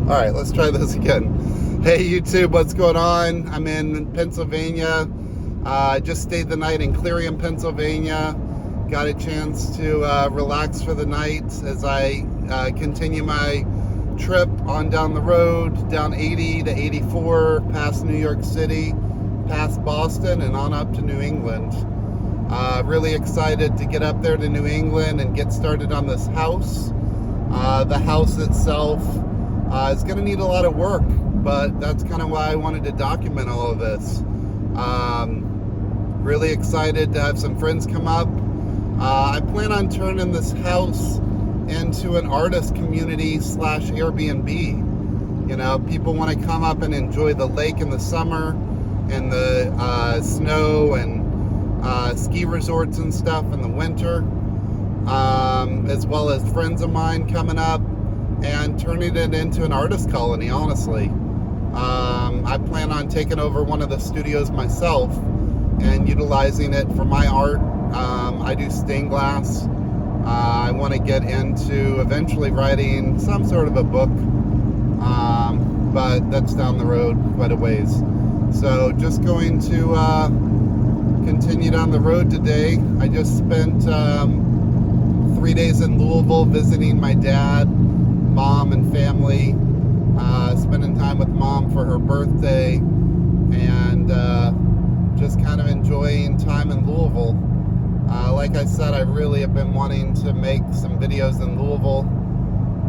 All right, let's try this again. Hey YouTube, what's going on? I'm in Pennsylvania. I just stayed the night in Clearium, Pennsylvania. Got a chance to relax for the night as I continue my trip on down the road, down 80 to 84, past New York City, past Boston, and on up to New England. Really excited to get up there to New England and get started on this house. The house itself is going to need a lot of work, but that's kind of why I wanted to document all of this. Really excited to have some friends come up. I plan on turning this house into an artist community / Airbnb. You know, people want to come up and enjoy the lake in the summer and the snow and ski resorts and stuff in the winter, as well as friends of mine coming up and turning it into an artist colony, honestly. I plan on taking over one of the studios myself and utilizing it for my art. I do stained glass. I want to get into eventually writing some sort of a book, but that's down the road quite a ways. So just going to continue down the road today. I just spent 3 days in Louisville visiting my dad, mom, and family, spending time with mom for her birthday, and just kind of enjoying time in Louisville. Like I said, I really have been wanting to make some videos in Louisville,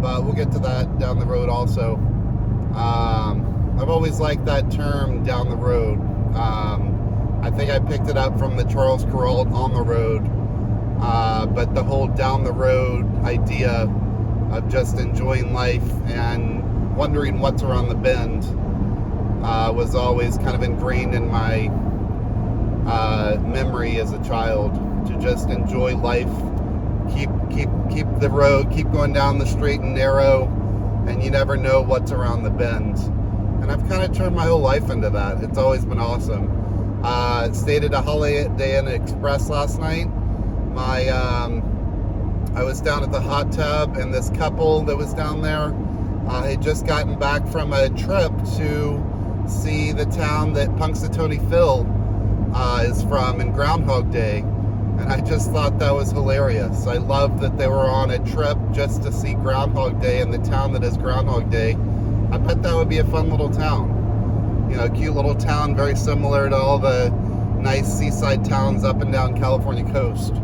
but we'll get to that down the road also. I've always liked that term, down the road. I think I picked it up from the Charles Kuralt On the Road, but the whole down the road idea of just enjoying life and wondering what's around the bend was always kind of ingrained in my memory as a child, to just enjoy life, keep the road, keep going down the straight and narrow, and you never know what's around the bend. And I've kind of turned my whole life into that. It's always been awesome. Stayed at a Holiday Inn Express last night. I was down at the hot tub, and this couple that was down there had just gotten back from a trip to see the town that Punxsutawney Phil is from in Groundhog Day, and I just thought that was hilarious. I love that they were on a trip just to see Groundhog Day in the town that is Groundhog Day. I bet that would be a fun little town. You know, cute little town, very similar to all the nice seaside towns up and down California coast.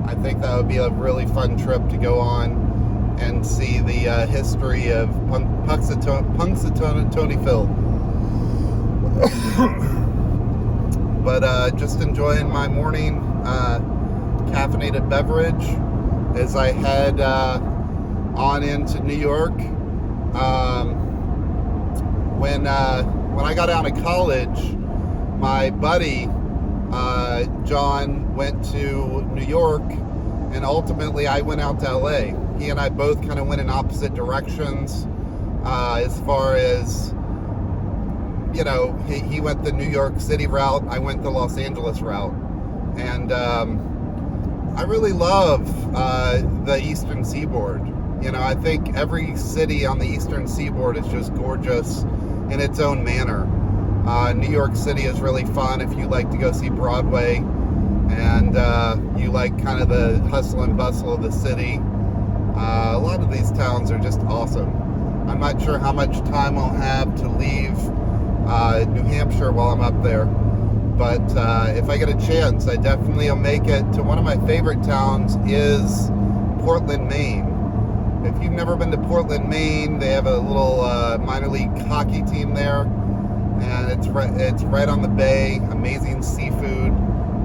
I think that would be a really fun trip to go on and see the history of Punxsutawney Phil. But just enjoying my morning caffeinated beverage as I head on into New York. When I got out of college, my buddy John went to New York, and ultimately I went out to LA. He and I both kind of went in opposite directions as far as, you know, he went the New York City route, I went the Los Angeles route. And I really love the Eastern Seaboard. You know, I think every city on the Eastern Seaboard is just gorgeous in its own manner. New York City is really fun if you like to go see Broadway and you like kind of the hustle and bustle of the city. A lot of these towns are just awesome. I'm not sure how much time I'll have to leave New Hampshire while I'm up there, but if I get a chance, I definitely will make it to one of my favorite towns is Portland, Maine. If you've never been to Portland, Maine, they have a little minor league hockey team there, and it's right on the bay. Amazing seafood,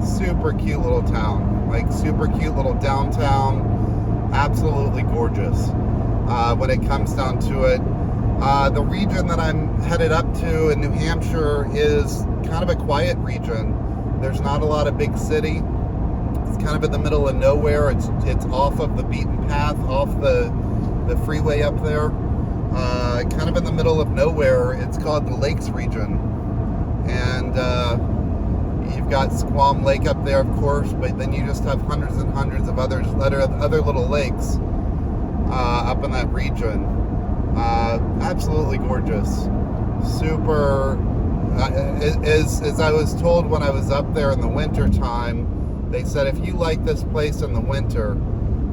super cute little town, like super cute little downtown, absolutely gorgeous. When it comes down to it, the region that I'm headed up to in New Hampshire is kind of a quiet region. There's not a lot of big city. It's kind of in the middle of nowhere. It's off of the beaten path, off the freeway up there, kind of in the middle of nowhere. It's called the Lakes region, and you've got Squam Lake up there, of course, but then you just have hundreds and hundreds of other little lakes up in that region. Absolutely gorgeous. Super. As I was told when I was up there in the winter time, they said if you like this place in the winter,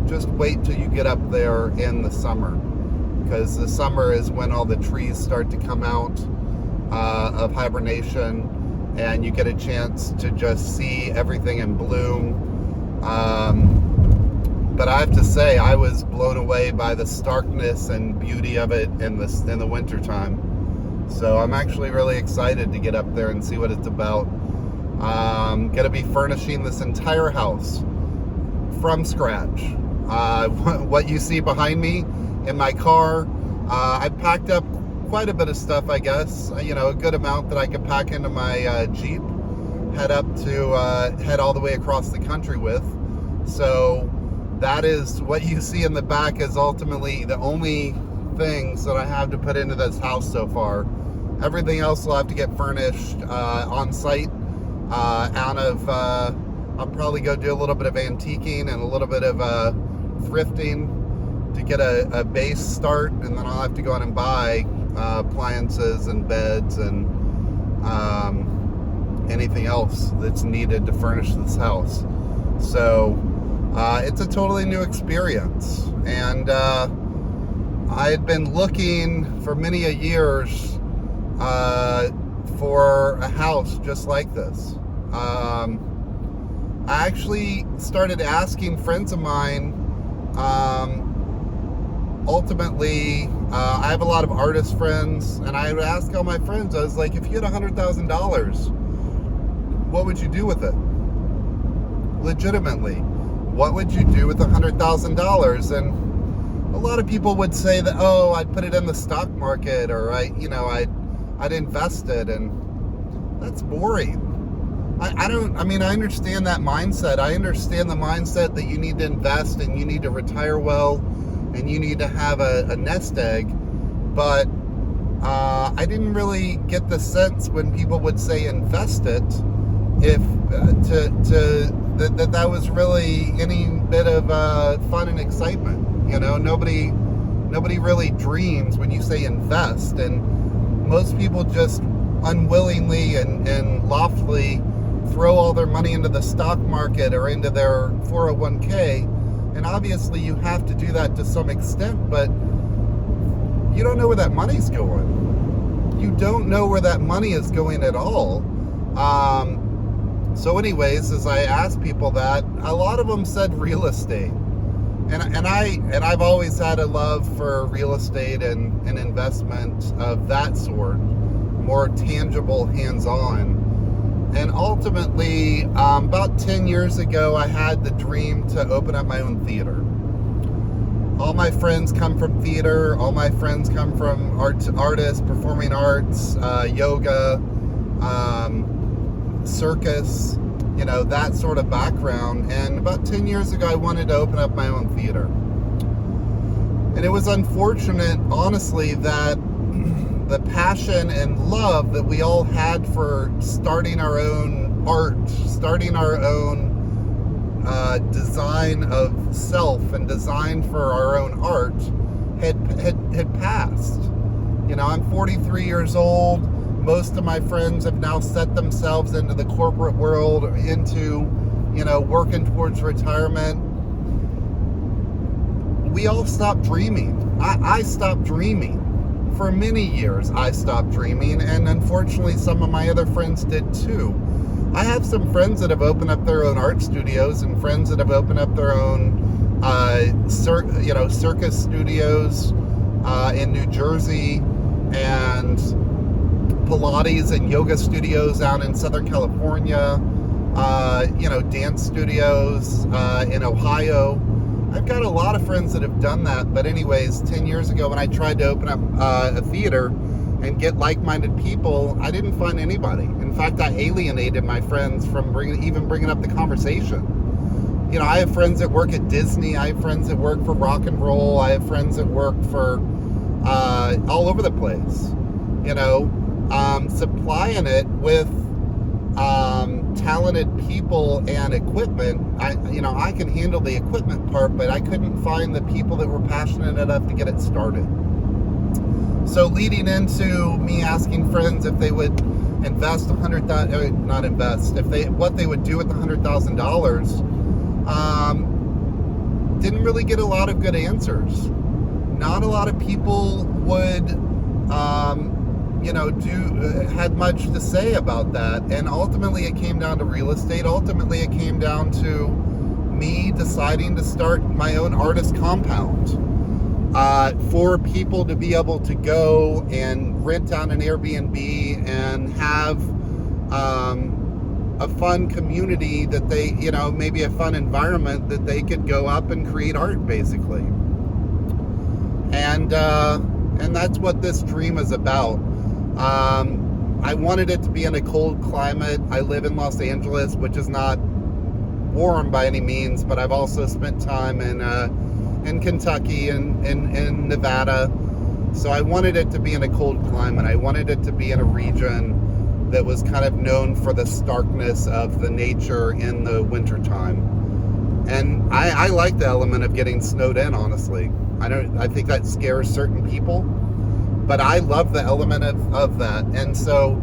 just wait till you get up there in the summer, because the summer is when all the trees start to come out of hibernation, and you get a chance to just see everything in bloom. But I have to say, I was blown away by the starkness and beauty of it in the winter time. So I'm actually really excited to get up there and see what it's about. Going to be furnishing this entire house from scratch. What you see behind me in my car, I packed up quite a bit of stuff, I guess. A good amount that I could pack into my Jeep, head all the way across the country with. So that is what you see in the back is ultimately the only things that I have to put into this house so far. Everything else will have to get furnished on site. I'll probably go do a little bit of antiquing and a little bit of thrifting to get a base start, and then I'll have to go out and buy appliances and beds and anything else that's needed to furnish this house. So it's a totally new experience, and I had been looking for many a years for a house just like this. I actually started asking friends of mine. Ultimately, I have a lot of artist friends, and I would ask all my friends, I was like, if you had $100,000, what would you do with it? Legitimately, what would you do with $100,000? And a lot of people would say that, oh, I'd put it in the stock market, or I'd invest it, and that's boring. I understand that mindset. I understand the mindset that you need to invest and you need to retire well and you need to have a nest egg, but I didn't really get the sense when people would say invest it, if that was really any bit of fun and excitement. Nobody really dreams when you say invest, and most people just unwillingly and loftily throw all their money into the stock market or into their 401k. And obviously you have to do that to some extent, but you don't know where that money's going. You don't know where that money is going at all. So anyways, as I asked people that, a lot of them said real estate. And I've always had a love for real estate and investment of that sort, more tangible, hands-on. And ultimately, about 10 years ago, I had the dream to open up my own theater. All my friends come from theater. All my friends come from artists, performing arts, yoga, circus, that sort of background. And about 10 years ago, I wanted to open up my own theater. And it was unfortunate, honestly, that the passion and love that we all had for starting our own art, starting our own design of self and design for our own art had passed. I'm 43 years old. Most of my friends have now set themselves into the corporate world, into, working towards retirement. We all stopped dreaming. I stopped dreaming. For many years, I stopped dreaming, and unfortunately, some of my other friends did too. I have some friends that have opened up their own art studios, and friends that have opened up their own, circus studios in New Jersey, and Pilates and yoga studios out in Southern California. Dance studios in Ohio. I've got a lot of friends that have done that, but anyways, 10 years ago when I tried to open up a theater and get like-minded people, I didn't find anybody. In fact, I alienated my friends from bringing up the conversation. I have friends that work at Disney. I have friends that work for rock and roll. I have friends that work for all over the place. Supplying it with talented people and equipment. I can handle the equipment part, but I couldn't find the people that were passionate enough to get it started. So leading into me asking friends if they would invest not invest, what they would do with the $100,000, didn't really get a lot of good answers. Not a lot of people would, had much to say about that. And ultimately it came down to real estate. Ultimately it came down to me deciding to start my own artist compound, for people to be able to go and rent out an Airbnb and have a fun community that they, maybe a fun environment that they could go up and create art, basically. And that's what this dream is about. I wanted it to be in a cold climate. I live in Los Angeles, which is not warm by any means, but I've also spent time in Kentucky and in Nevada. So I wanted it to be in a cold climate. I wanted it to be in a region that was kind of known for the starkness of the nature in the wintertime. And I like the element of getting snowed in, honestly. I think that scares certain people, but I love the element of that. And so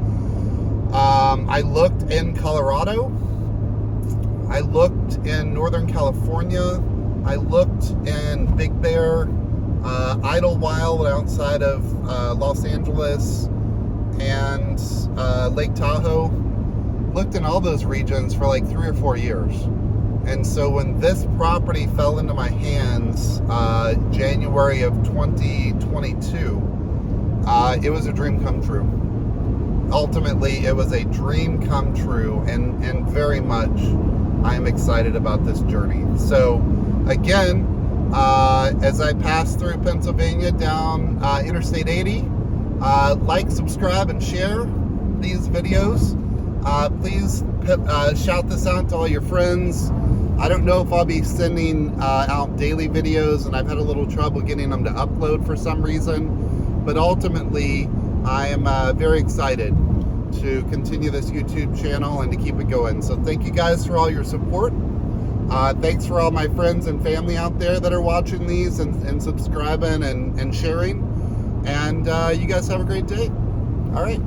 I looked in Colorado, I looked in Northern California, I looked in Big Bear, Idlewild outside of Los Angeles, and Lake Tahoe. Looked in all those regions for like 3 or 4 years. And so when this property fell into my hands, January of 2022, it was a dream come true. Ultimately, it was a dream come true, and very much I am excited about this journey. So again, as I pass through Pennsylvania down Interstate 80, like, subscribe, and share these videos. Please shout this out to all your friends. I don't know if I'll be sending out daily videos, and I've had a little trouble getting them to upload for some reason, but ultimately I am very excited to continue this YouTube channel and to keep it going. So thank you guys for all your support. Thanks for all my friends and family out there that are watching these and subscribing and sharing. And you guys have a great day. All right.